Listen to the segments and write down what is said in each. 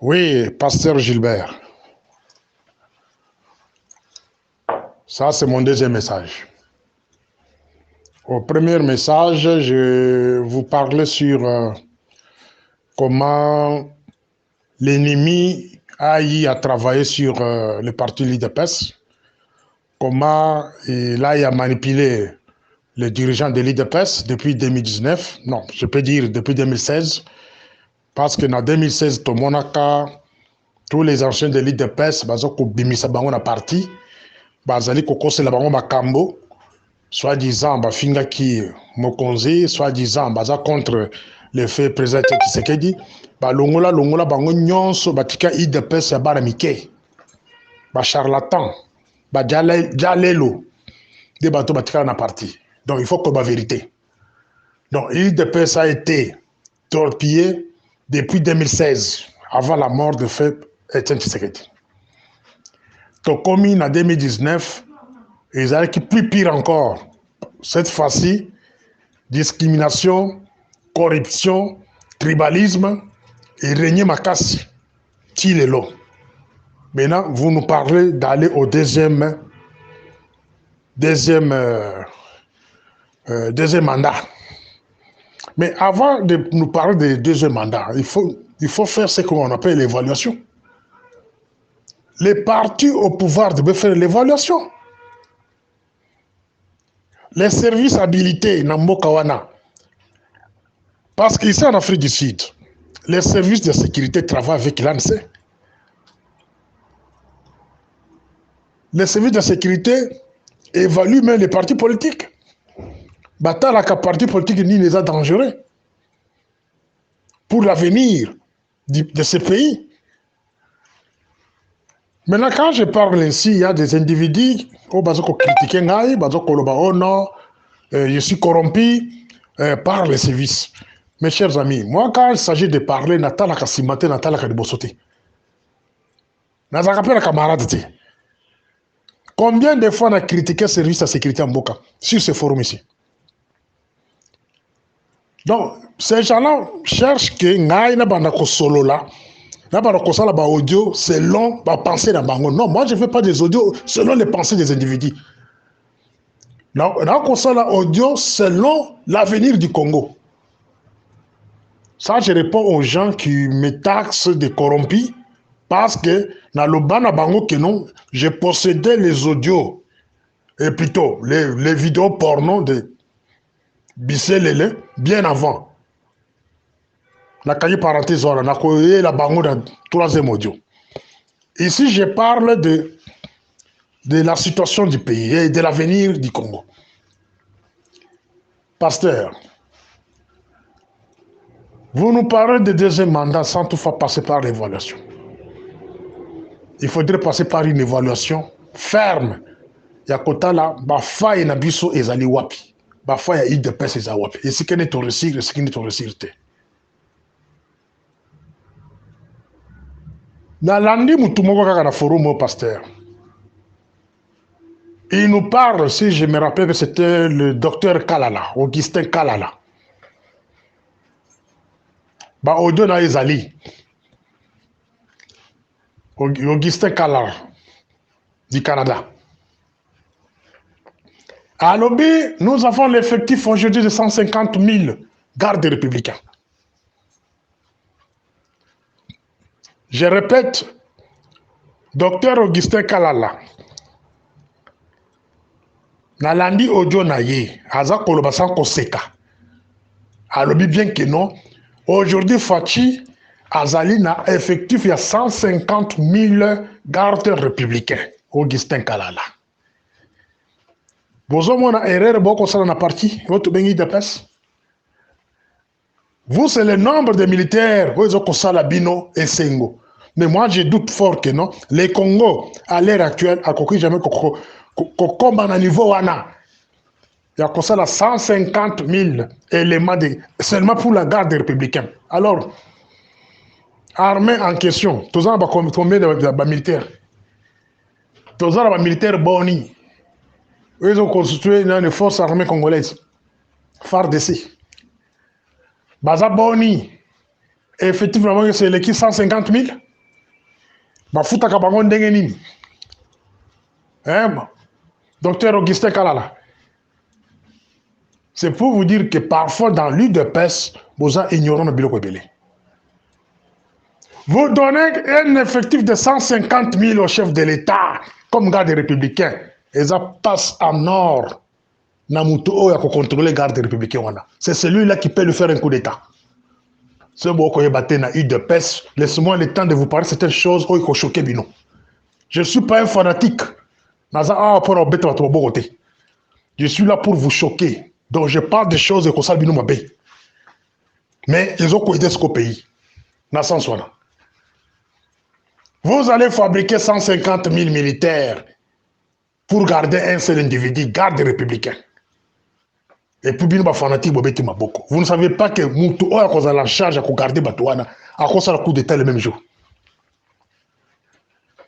Oui, pasteur Gilbert. Ça, c'est mon deuxième message. Au premier message, je vous parlais sur comment l'ennemi a eu à travailler sur le parti l'IDPS, comment il a eu à manipuler les dirigeants de l'IDPS depuis 2019, non, je peux dire depuis 2016, parce que en 2016, tous les anciens de l'IDPS, ils ont parti, bazali kokosela bango makambo, soi-disant bafingaki mokonzi, soi-disant baza contre le fait président Tshisekedi, longola bango nyonso batika IDPS ya bana mike, charlatan, jalelo de bato batika na parti. Donc il faut que la vérité. Donc l'IDPS a été torpillé depuis 2016, avant la mort de fait Etienne Tshisekedi. Tokomi en 2019, ils allaient plus pire encore. Cette fois-ci, discrimination, corruption, tribalisme et régner makasi. Tilelo. Maintenant, vous nous parlez d'aller au deuxième mandat. Mais avant de nous parler du deuxième mandat, il faut faire ce qu'on appelle l'évaluation. Les partis au pouvoir devaient faire l'évaluation. Les services habilités dans Mokawana. Parce qu'ici en Afrique du Sud, les services de sécurité travaillent avec l'ANSE. Les services de sécurité évaluent même les partis politiques. Batala ka parti politique ni les a dangereux pour l'avenir de ce pays. Maintenant, quand je parle ainsi, il y a des individus qui critiquent, oh non, je suis corrompu par les services. Mes chers amis, moi, quand il s'agit de parler, Natala Kassimate, Natala Kadibosote, Nazaka la camarade. Combien de fois on a critiqué le service de sécurité en Boka sur ce forum ici? Donc, ces gens-là cherchent que Ngaï na bandako solo là, na bandako sala ba audio selon ba pensée dans bango. Non, moi je ne fais pas des audios selon les pensées des individus. Non, na sala audio selon l'avenir du Congo. Ça, je réponds aux gens qui me taxent de corrompus parce que dans le bana bango que non, je possédais les audios et plutôt les vidéos porno de Bisselele bien avant. La cahier parenthèse, on a la bango dans troisième audio. Ici, je parle de la situation du pays et de l'avenir du Congo. Pasteur, vous nous parlez de deuxième mandat sans toutefois passer par l'évaluation. Il faudrait passer par une évaluation ferme. Yakota là, bafa na biso ezali wapi. Bafa ya IDPS ezali wapi. Et ce qui n'est pas réussi, ce qui n'est pas réussi. Nalandi mutumoko kaka na forum au pasteur. Il nous parle, si je me rappelle que c'était le docteur Kalala, Augustin Kalala. Ba audio na ezali. Augustin Kalala du Canada. À Lobby, nous avons l'effectif aujourd'hui de 150 000 gardes républicains. Je répète, docteur Augustin Kalala, Nalandi audio na ye, aza kolobasan koseka. À Lobby, bien que non, aujourd'hui, Fachi, Azali na effectif, il y a 150 000 gardes républicains. Augustin Kalala. Vous avez erreur beaucoup ça dans la partie, votre bengi de pes. Vous, c'est le nombre de militaires, vous avez ça la bino et sengo. Mais moi, je doute fort que non. Les Congo, à l'heure actuelle, à quoi jamais comme à niveau wana. Il y a ça 150 000 éléments seulement pour la garde républicaine. Alors, armée en question, tous en combien de militaires? Tous en militaires boni. Ils ont constitué une force armée congolaise. FARDC. Baza boni. Effectivement, c'est l'équipe 150 000. Bafuta kabango ndenge nini? Hein? Docteur Augustin Kalala. C'est pour vous dire que parfois dans l'UDPS, vous êtes ignorant de Biloko Ebele. Vous donnez un effectif de 150 000 au chef de l'État comme garde républicain. Et ça passe en or. Namuto a contrôler garde républicain. C'est celui-là qui peut lui faire un coup d'État. Ce beau qu'on battu dans l'UDPS, laissez-moi le temps de vous parler de certaines choses où il faut choquer Bino. Je ne suis pas un fanatique. Je suis là pour vous choquer. Donc je parle des choses que ça Bino m'a payé. Mais ils ont coïdé ce pays. Vous allez fabriquer 150 000 militaires pour garder un seul individu, garde républicain. Et puis, vous ne savez pas que Moutou a la charge de garder Batouana à cause du coup d'État le même jour.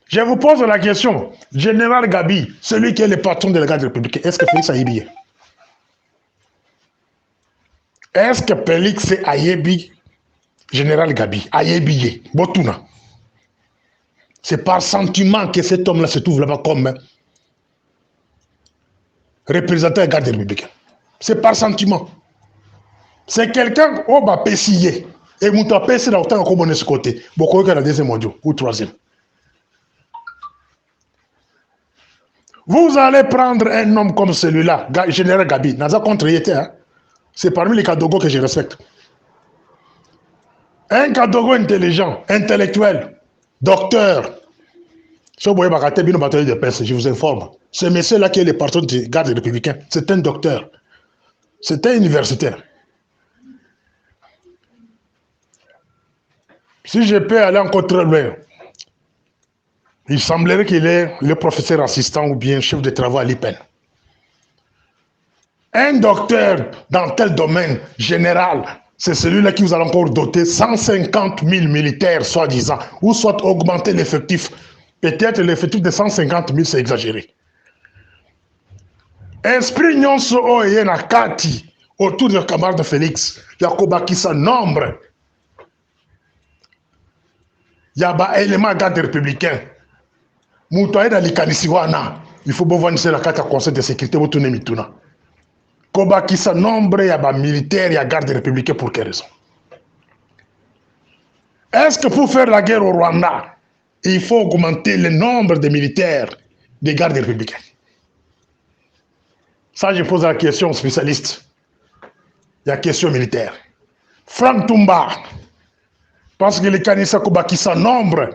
Je vous pose la question, Général Gabi, celui qui est le patron de la garde républicaine, est-ce que Félix Ayebi? Est-ce que Félix Ayebi, Général Gabi, Ayebi, Botouna? C'est par sentiment que cet homme-là se trouve là-bas comme représentant de la garde républicaine. C'est par sentiment. C'est quelqu'un qui va pessier. Et vous tapez c'est autant comme on est ce côté. Beaucoup de la deuxième audio ou troisième. Vous allez prendre un homme comme celui-là, Général Gabi. Naza contre Yété, hein? C'est parmi les Kadogo que je respecte. Un Kadogo intelligent, intellectuel, docteur. Si vous voyez Bagaté, bien bataille de presse, je vous informe. Ce monsieur-là qui est le patron du garde républicain, c'est un docteur. C'est un universitaire. Si je peux aller encore très loin, il semblerait qu'il est le professeur assistant ou bien chef de travail à l'IPEN. Un docteur dans tel domaine général, c'est celui-là qui vous a encore doté 150 000 militaires, soi-disant, ou soit augmenter l'effectif. Peut-être l'effectif de 150 000, c'est exagéré. Esprit nyonso oye na kati autour de camarade Félix, Yakoba qui sa nombre. Yaba élément garde républicain. Moutaï da likanisi wana. Il faut bien voir la carte à conseil de sécurité pour tout mituna. Koba qui sa nombre yaba militaire ya garde républicain pour quelle raison? Est-ce que pour faire la guerre au Rwanda, il faut augmenter le nombre de militaires des gardes républicains? Ça, je pose la question aux spécialistes. Il y a question militaire. Franck Toumba, parce que les Kanissa Kobaki sa nombre,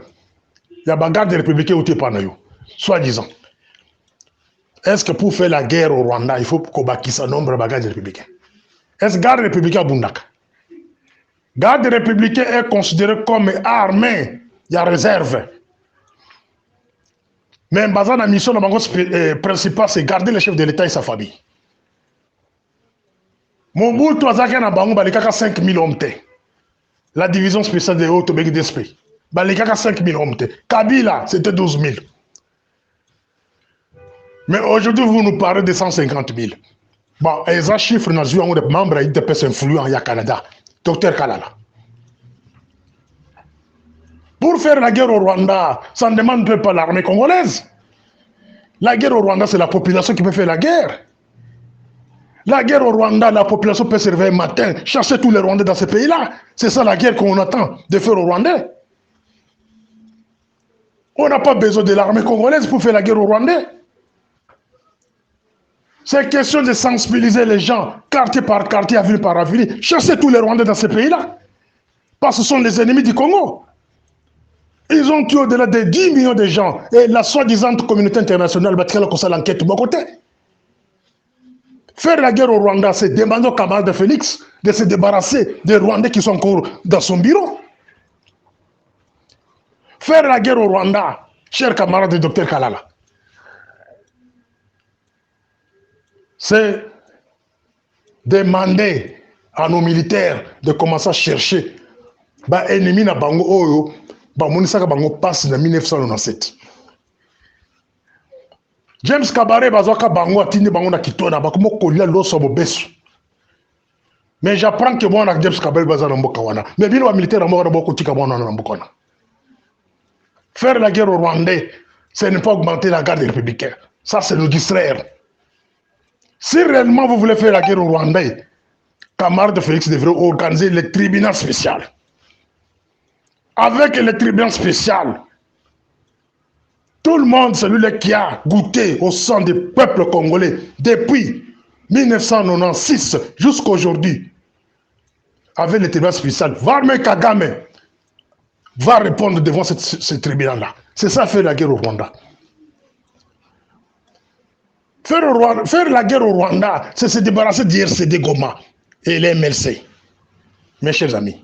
il y a des gardes républicains ou Tepanayo, soi-disant. Est-ce que pour faire la guerre au Rwanda, il faut Kobaki sa nombre de gardes républicains? Est-ce que garde républicain Bundaka? Garde républicain est considéré comme armée, il y a réserve. Mais la mission principale, c'est garder le chef de l'État et sa famille. Mobutu Azaki na bango balikaka 5 000 hommes. La division spéciale de Haut-Tobago d'Esprit. Balikaka 5 000 hommes. Kabila, c'était 12 000. Mais aujourd'hui, vous nous parlez de 150 000. Bon, et ça chiffre, nous avons des membres de l'IDPS influents au Canada. Docteur Kalala. Pour faire la guerre au Rwanda, ça ne demande pas l'armée congolaise. La guerre au Rwanda, c'est la population qui peut faire la guerre. La guerre au Rwanda, la population peut se réveiller matin, chasser tous les Rwandais dans ce pays-là. C'est ça la guerre qu'on attend de faire aux Rwandais. On n'a pas besoin de l'armée congolaise pour faire la guerre aux Rwandais. C'est question de sensibiliser les gens, quartier par quartier, avenue par avenue, chasser tous les Rwandais dans ce pays-là. Parce que ce sont les ennemis du Congo. Ils ont tué au-delà de 10 millions de gens. Et la soi-disant communauté internationale va tirer l'enquête de mon côté. Faire la guerre au Rwanda, c'est demander au camarade de Félix de se débarrasser des Rwandais qui sont encore dans son bureau. Faire la guerre au Rwanda, cher camarade du Dr Kalala, c'est demander à nos militaires de commencer à chercher l'ennemi na bango oyo bamonisaka bango passe en 1997. James Kabaré bazwaka bango atindi bango na kitona bakomo kolia loso bobesu. Mais j'apprends que moi James Kabaré baza na mboka wana. Mais bino ba militaire moko na boko tika mwana na mboka wana. Faire la guerre aux Rwandais, c'est ne pas augmenter la garde républicaine. Ça, c'est nous distraire. Si réellement vous voulez faire la guerre aux Rwandais, camarade Félix devrait organiser le tribunal spécial. Avec le tribunal spécial, tout le monde, celui qui a goûté au sang du peuple congolais depuis 1996 jusqu'à aujourd'hui, avec le tribunal spécial, Varme Kagame va répondre devant ce tribunal-là. C'est ça faire la guerre au Rwanda. Faire la guerre au Rwanda, c'est se débarrasser d'IRCD Goma et les MLC. Mes chers amis.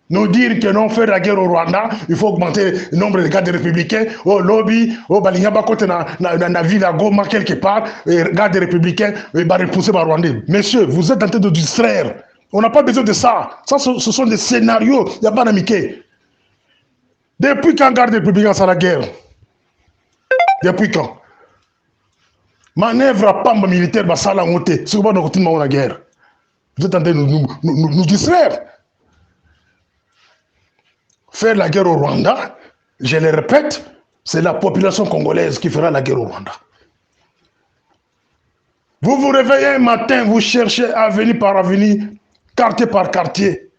Nous dire que non, faire la guerre au Rwanda, il faut augmenter le nombre de gardes républicains, au lobby, au Balingaba côté dans la ville à Goma quelque part, et gardes républicains, et repousser par Rwandais. Messieurs, vous êtes en train de distraire. On n'a pas besoin de ça. Ça, ce sont des scénarios, il n'y a pas d'amitié. Depuis quand garde républicain c'est la guerre? Depuis quand? Manœuvre à Pamba militaire, ça la montée. C'est comment nous continuons la guerre? Vous êtes en train de nous distraire. Faire la guerre au Rwanda, je le répète, c'est la population congolaise qui fera la guerre au Rwanda. Vous vous réveillez un matin, vous cherchez avenue par avenue, quartier par quartier,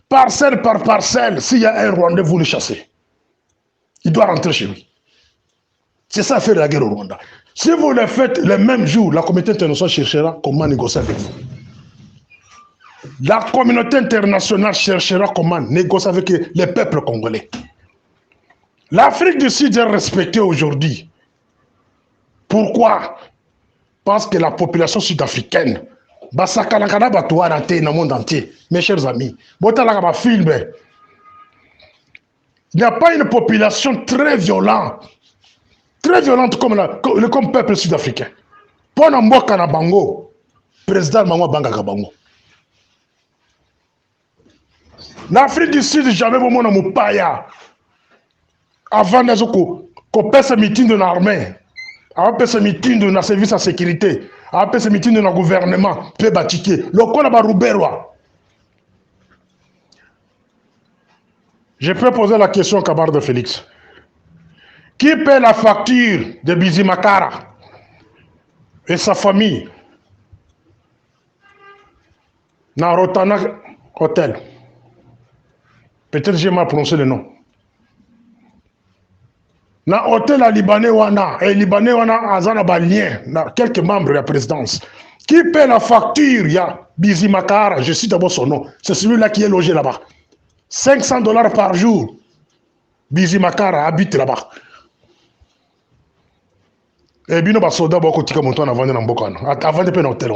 parcelle par parcelle. S'il y a un Rwandais, vous le chassez. Il doit rentrer chez lui. C'est ça faire la guerre au Rwanda. Si vous le faites le même jour, la communauté internationale cherchera comment négocier avec vous. La communauté internationale cherchera comment négocier avec les peuples congolais. L'Afrique du Sud est respectée aujourd'hui. Pourquoi? Parce que la population sud-africaine, dans le monde entier, mes chers amis, il n'y a pas une population très violente comme le peuple sud-africain. Pour Mboka na bango, président Mangwa Banga Kabango. L'Afrique du Sud, jamais au monde Moupaya. Avant qu'on passe ce meeting de l'armée, avant que ce meeting de la service de sécurité, avant que ce meeting de notre gouvernement, peut bâtiquer. Le quoi là-bas, Rouberwa. Je peux poser la question à Camarade Félix. Qui paie la facture de Bizimakara et sa famille dans Rotana Hotel? Peut-être j'ai mal prononcé le nom. Dans l'hôtel à Libanais Wana, et Libanais Wana a balien, quelques membres de la présidence. Qui paie la facture? Il y a Bizimakara, je cite d'abord son nom. C'est celui-là qui est logé là-bas. $500 par jour. Bizimakara habite là-bas. Et bien, les soldats vont continuer à monter avant de l'embaucher. Avant de payer l'hôtel.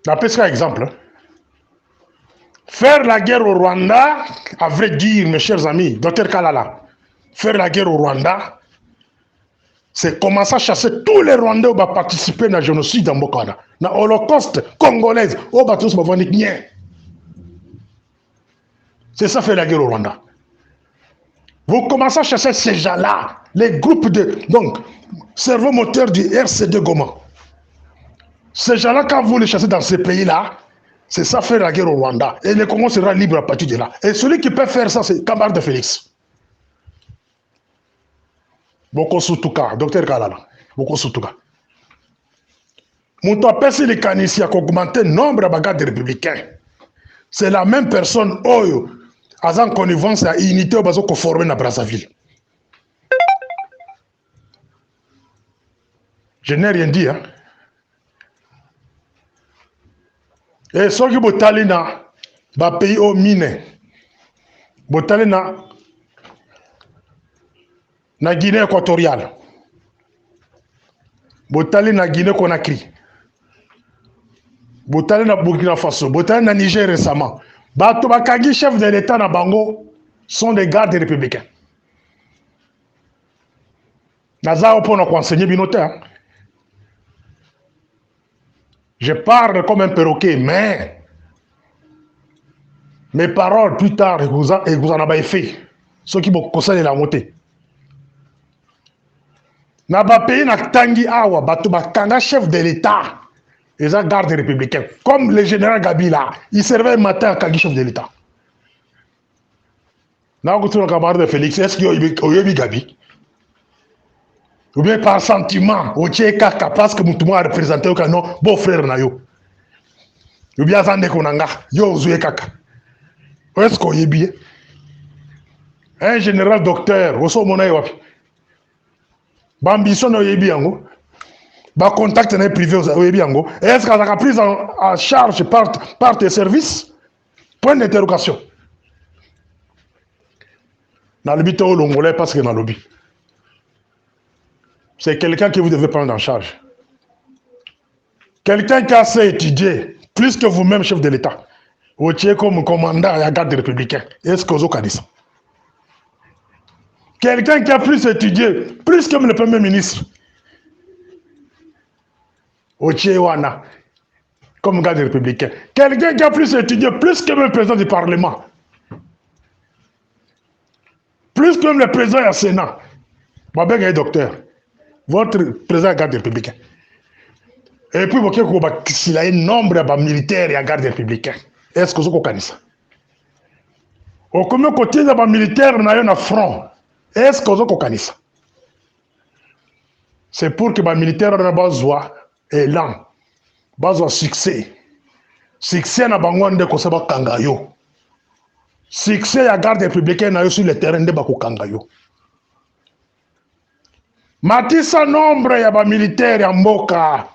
D'après ce exemple, faire la guerre au Rwanda, à vrai dire, mes chers amis, Dr Kalala, faire la guerre au Rwanda, c'est commencer à chasser tous les Rwandais qui vont participer à génocide dans Mbokana, dans l'Holocauste congolaise, au bateau se vont dire. C'est ça faire la guerre au Rwanda. Vous commencez à chasser ces gens-là, les groupes de, donc, cerveau moteur du RCD Goma. Ces gens-là, quand vous les chassez dans ces pays-là, c'est ça faire la guerre au Rwanda. Et le Congo sera libre à partir de là. Et celui qui peut faire ça, c'est Camarade Félix. Boko Soutuka, Dr Kalala. Boko Soutuka. Mon tapé, c'est les canissi qui augmentent le nombre de bagarres républicains. C'est la même personne, Oyo, en connivence à unité au bateau qu'on formé dans Brazzaville. Je n'ai rien dit, hein. Et ceux qui botali na ba pays au mine, botali na Guinée équatoriale, botali na Guinée Conakry, botali na Burkina Faso, botali na Niger récemment. Bato bakagi chef de l'État na bango sont des gardes républicains. Nazao pour nous enseigner binotaire. Je parle comme un perroquet, mais mes paroles plus tard, vous en avez fait. Ceux qui m'ont conseillé la montée. Na ba pays na tangi awa, bato bakanga chef de l'État. Ils ont garde républicain. Comme le général Gabi là, il servait le matin à Kagi, chef de l'État. Dans le camarade de Félix, est-ce qu'il y a eu Gabi? Ou bien par sentiment, au Tchèque, parce que Moutouma a représenté au canon, beau frère Nayo. Ou bien Zande Konanga, yo Zoué Kaka. Est-ce qu'il y a bien? Un général docteur, au sommet, Bambition no yebi yango. Ba contact na privé au yebi yango. Est-ce qu'elle a pris en charge par tes services? Point d'interrogation. Dans le but au Longolais parce que dans le lobby. C'est quelqu'un que vous devez prendre en charge. Quelqu'un qui a assez étudié, plus que vous-même, chef de l'État. Vous êtes comme commandant à la garde républicaine. Est-ce que vous avez ça? Quelqu'un qui a plus étudié, plus que le Premier ministre. Wana, comme garde républicain. Quelqu'un qui a plus étudié, plus que le président du Parlement. Plus que le président du Sénat. Babek est docteur. Votre président est garde républicain. Et puis, s'il y a un nombre de militaires et de garde républicain, est-ce que vous connaissez ça? Au combien côté de militaires, il y a un front. Est-ce que vous connaissez ça? C'est pour que les militaires aient besoin d'élan, besoin de succès. Succès na bango nde kosaba kangayo. Succès ya garde républicaine na yo sur le terrain de bako kangayo. Matisa nombre ya ba militaire ya mboka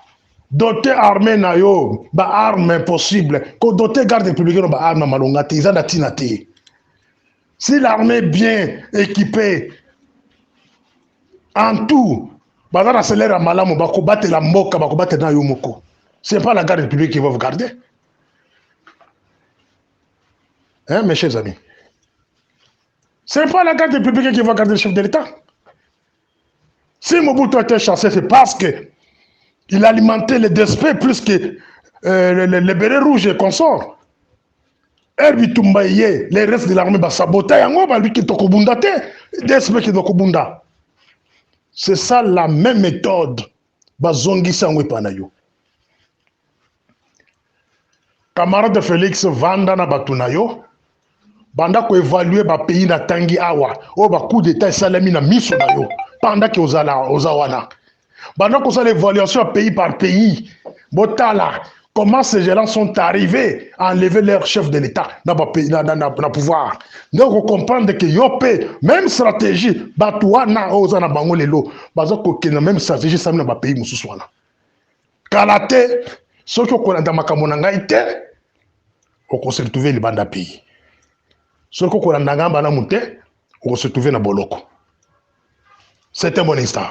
doté armée na yo ba arme impossible ko doté garde républicaine ba arme malonga te izana tinate. Si l'armée est bien équipée en tout, bazana accélère malamu bako battre la mboka bako battre na yo moko. C'est pas la garde républicaine qui va vous garder. Hein, mes chers amis? Ce n'est pas la garde républicaine qui va garder le chef de l'État. Si Mobutu a été chassé, c'est parce qu'il alimentait les despés plus que les bérets rouges et consorts. Herbi Tumbaye, les restes de l'armée, sabotaient lui qui tokobunda te, despés qui tokobunda. C'est ça la même méthode. Bazongi sangwe panayo. Camarade de Félix Vanda na batunayo. Banda ko évaluer ba pays na tangi awa o ba coup d'état salami na miso na yo pendant que ozawana banda ko ça l'évaluation pays par pays botala comment ces gens sont arrivés à enlever leur chef de l'état na pouvoir donc on comprendre que yopé même stratégie batouana ozana bango lelo bazo ko kena même stratégie ça na ba pays mususu wana kalate soko ko na makambo na ngai te on se retrouver le banda pays. Ce qu'on a dans le monde, on se trouve dans Boloko. C'est un bon instant.